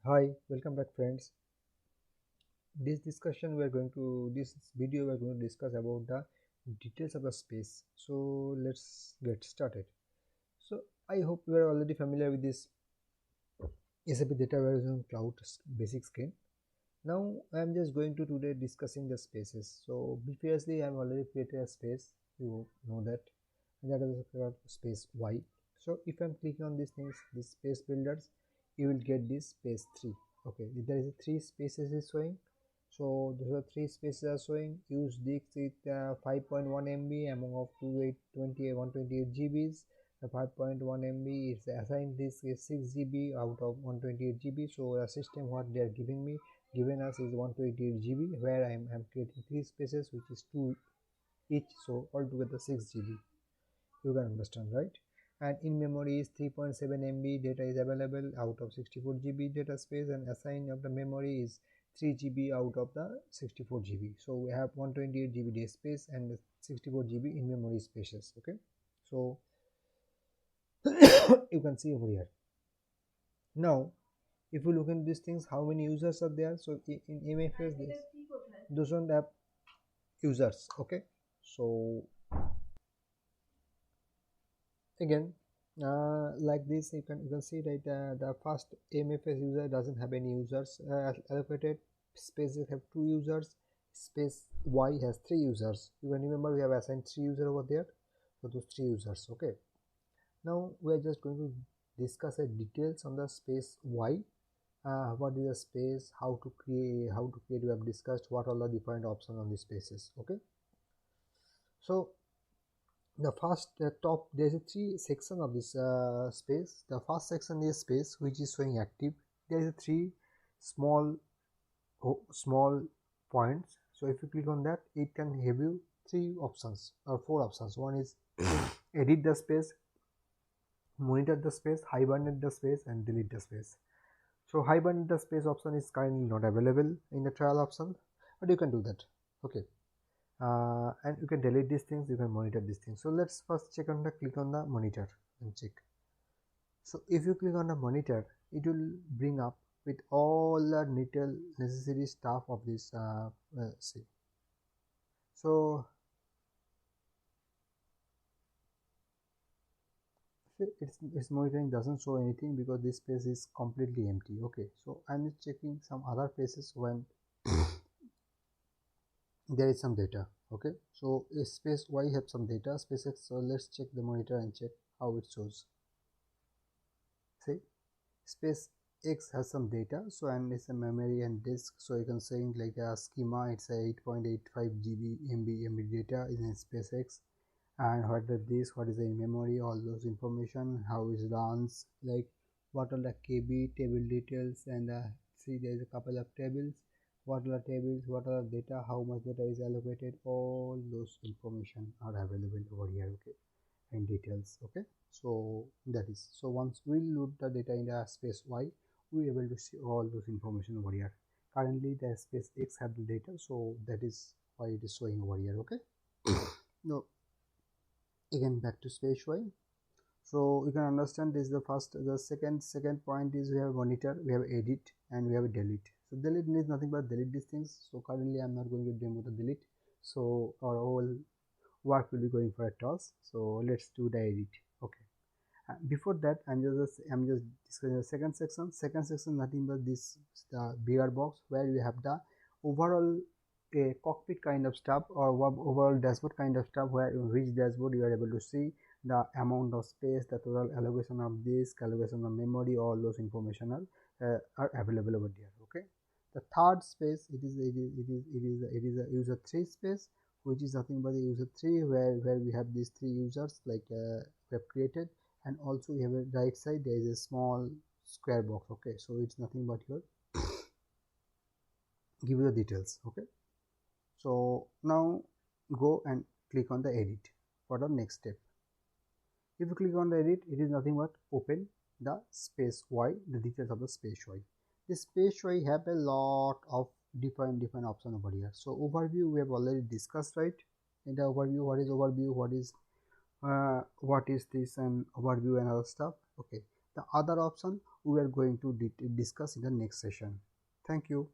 Hi, welcome back friends. This video we are going to discuss about the details of the space. So let's get started. So I hope you are already familiar with this SAP data warehouse cloud basic scheme. Now I am just going to today discussing the spaces. So previously I have already created a space. You know that, and that is called space Y. So if I'm clicking on these things, these space builders, you will get this space 3. Okay, there is three spaces is showing. So those are three spaces are showing. Use this with 5.1 MB among of 128 GBs. The 5.1 MB is assigned this is 6 GB out of 128 GB. So the system what they are given us is 128 GB, where I'm creating three spaces which is 2 each, so altogether 6 GB. You can understand, right? And in memory is 3.7 MB data is available out of 64 GB data space, and assign of the memory is 3 GB out of the 64 GB. So we have 128 GB disk space and 64 GB in memory spaces. Okay, so you can see over here. Now if you look at these things, how many users are there? So in MFS this doesn't have users. Okay, so again like this you can see that the first MFS user doesn't have any users allocated. Spaces have 2 users. Space Y has 3 users. You can remember we have assigned 3 users over there, so those 3 users. Okay, now we are just going to discuss the details on the space Y. What is the space, how to create we have discussed what are the different options on the spaces. Okay, so the first top there's a 3 section of this space. The first section is space which is showing active. There is a 3 small small points. So if you click on that, it can give you 3 options or 4 options. One is edit the space, monitor the space, hibernate the space, and delete the space. So hibernate the space option is currently not available in the trial option, but you can do that. Okay, and you can delete these things, you can monitor these things. So let's first click on the monitor and check. So if you click on the monitor, it will bring up with all the necessary stuff of this see. So its monitoring doesn't show anything because this space is completely empty. Okay, so I'm just checking some other places when there is some data. Okay, so space Y have some data, space X. So let's check the monitor and check how it shows. See, space X has some data, so and it's a memory and disk. So you can say like a schema, it's a 8.85 GB MB data is in space X. And what is this, what is the memory, all those information, how it runs, like what are the KB table details, and see there is a couple of tables. What are the tables, what are the data, how much data is allocated, all those information are available over here. Okay, in details. Okay, so that is, so once we load the data in the space Y, we are able to see all those information over here. Currently the space X have the data, so that is why it is showing over here. Okay, now again back to space Y. So you can understand this is the first. The second point is we have monitor, we have edit, and we have delete. So delete means nothing but delete these things. So currently I'm not going to demo the delete, so our whole work will be going for a toss. So let's do the edit. Okay, before that I'm just discussing the second section. Nothing but this, the bigger box where we have the overall a cockpit kind of stuff, or overall dashboard kind of stuff, where in which dashboard you are able to see the amount of space, the total allocation of disk, allocation of memory, all those information are available over there. Okay, the third space, it is a user 3 space, which is nothing but the user 3, where we have these 3 users like we have created, and also we have a right side there is a small square box. Okay, so it's nothing but here give you the details. Okay, so now go and click on the edit for the next step. If you click on the edit, it is nothing but open the space Y, the details of the space Y. This space Y have a lot of different options over here. So overview we have already discussed, right? In the overview, what is overview, what is this, and overview and other stuff. Okay, the other option, we are going to discuss in the next session. Thank you.